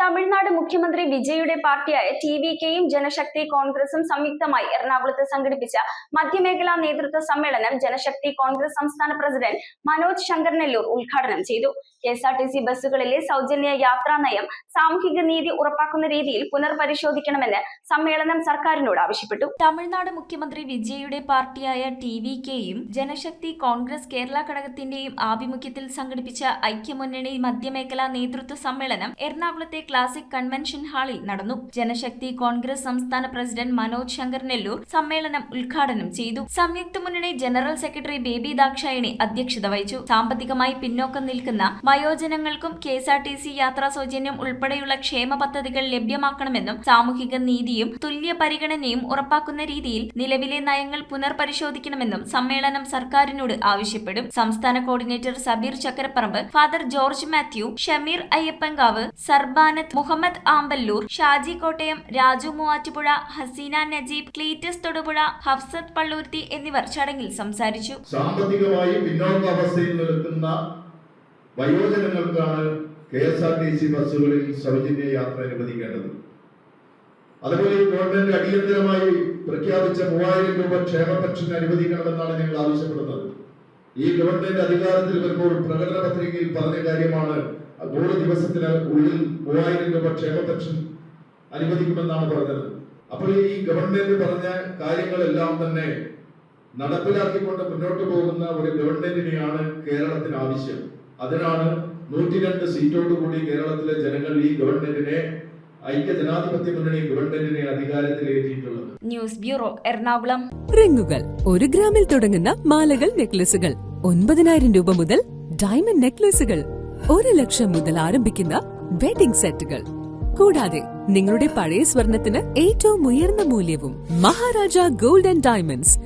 തമിഴ്നാട് മുഖ്യമന്ത്രി വിജയുടെ പാർട്ടിയായ ടി.വി.കെയും ജനശക്തി കോൺഗ്രസും സംയുക്തമായി എറണാകുളത്ത് സംഘടിപ്പിച്ച മധ്യമേഖലാ നേതൃത്വ സമ്മേളനം ജനശക്തി കോൺഗ്രസ് സംസ്ഥാന പ്രസിഡന്റ് മനോജ് ശങ്കർ നെല്ലൂർ ഉദ്ഘാടനം ചെയ്തു. കെ.എസ്.ആർ.ടി.സി ബസ്സുകളിലെ സൗജന്യ യാത്രാ നയം സാമൂഹിക നീതി ഉറപ്പാക്കുന്ന രീതിയിൽ പുനർപരിശോധിക്കണമെന്ന് സമ്മേളനം സർക്കാരിനോട് ആവശ്യപ്പെട്ടു. തമിഴ്നാട് മുഖ്യമന്ത്രി വിജയുടെ പാർട്ടിയായ ടി.വി.കെയും ജനശക്തി കോൺഗ്രസ് കേരള ഘടകത്തിന്റെയും ആഭിമുഖ്യത്തിൽ സംഘടിപ്പിച്ച ഐക്യമുന്നണി മധ്യമേഖലാ നേതൃത്വ സമ്മേളനം എറണാകുളത്തെ ക്ലാസിക് കൺവെൻഷൻ ഹാളിൽ നടന്നു. ജനശക്തി കോൺഗ്രസ് സംസ്ഥാന പ്രസിഡന്റ് മനോജ് ശങ്കർ നെല്ലൂർ സമ്മേളനം ഉദ്ഘാടനം ചെയ്തു. സംയുക്ത മുന്നണി ജനറൽ സെക്രട്ടറി ബേബി ദാക്ഷായണി അധ്യക്ഷത വഹിച്ചു. സാമ്പത്തികമായി പിന്നോക്കം നിൽക്കുന്ന വയോജനങ്ങൾക്കും കെ.എസ്.ആർ.ടി.സി യാത്രാ സൗജന്യം ഉൾപ്പെടെയുള്ള ക്ഷേമ പദ്ധതികൾ ലഭ്യമാക്കണമെന്നും സാമൂഹിക നീതിയും തുല്യ പരിഗണനയും ഉറപ്പാക്കുന്ന രീതിയിൽ നിലവിലെ നയങ്ങൾ പുനർപരിശോധിക്കണമെന്നും സമ്മേളനം സർക്കാരിനോട് ആവശ്യപ്പെടും. സംസ്ഥാന coordinator Sabeer Chakkaraparambu, father George Mathew, Shameer Ayyappankavu, Sarbanath, Muhammad Amballoor, Shaji Kottayam, Raju Muvattupuzha, Haseena Najeeb, Cletus Thodupuzha, Hafsath Palluruthi എന്നിവർ ചടങ്ങിൽ സംസാരിച്ചു. സാമ്പത്തികമായി പിന്നോക്കാവസ്ഥയിൽ നിൽക്കുന്ന വയോജനങ്ങൾക്കാണ് കെ.എസ്.ആർ.ടി.സി ബസ്സുകളിൽ സൗജന്യ യാത്ര അനുവദിക്കേണ്ടത്. അതുപോലെ ഗവൺമെന്റ് അടിയന്തരമായി പ്രഖ്യാപിച്ച 3000 രൂപ ക്ഷേമ പെൻഷൻ അനുവദിക്കണമെന്നാണ് ഞങ്ങൾ ആവശ്യപ്പെടുന്നത്. ഈ ഗവൺമെന്റ് അധികാരത്തിൽ വരുമ്പോൾ പ്രകടന പത്രികയിൽ പറഞ്ഞ കാര്യമാണ് 100 ദിവസത്തിനുള്ളിൽ 3000 രൂപ ക്ഷേമ പെൻഷൻ അനുവദിക്കുമെന്നാണ് പറഞ്ഞത്. അപ്പോൾ ഈ ഗവൺമെന്റ് പറഞ്ഞ കാര്യങ്ങളെല്ലാം തന്നെ നടപ്പിലാക്കിക്കൊണ്ട് മുന്നോട്ട് പോകുന്ന ഒരു ഗവൺമെന്റിനെയാണ് കേരളത്തിന് ആവശ്യം. അതിനാണ് 102 സീറ്റോടുകൂടി കേരളത്തിലെ ജനങ്ങൾ ഈ ഗവൺമെന്റിനെ ഐക്യജനാധിപത്യ മുന്നണി ഗവൺമെന്റിനെ അധികാരത്തിലേറ്റിയിട്ടുള്ളത്. News bureau, Ernakulam. റിങ്ങുകൾ 1 ഗ്രാമിൽ തുടങ്ങുന്ന മാലകൾ, നെക്ലസുകൾ 9000 രൂപ മുതൽ ഡയമണ്ട് നെക്ലസുകൾ 1 ലക്ഷം മുതൽ ആരംഭിക്കുന്ന വെഡിംഗ് സെറ്റുകൾ, കൂടാതെ നിങ്ങളുടെ പഴയ സ്വർണത്തിന് ഏറ്റവും ഉയർന്ന മൂല്യവും. Maharaja gold and diamonds,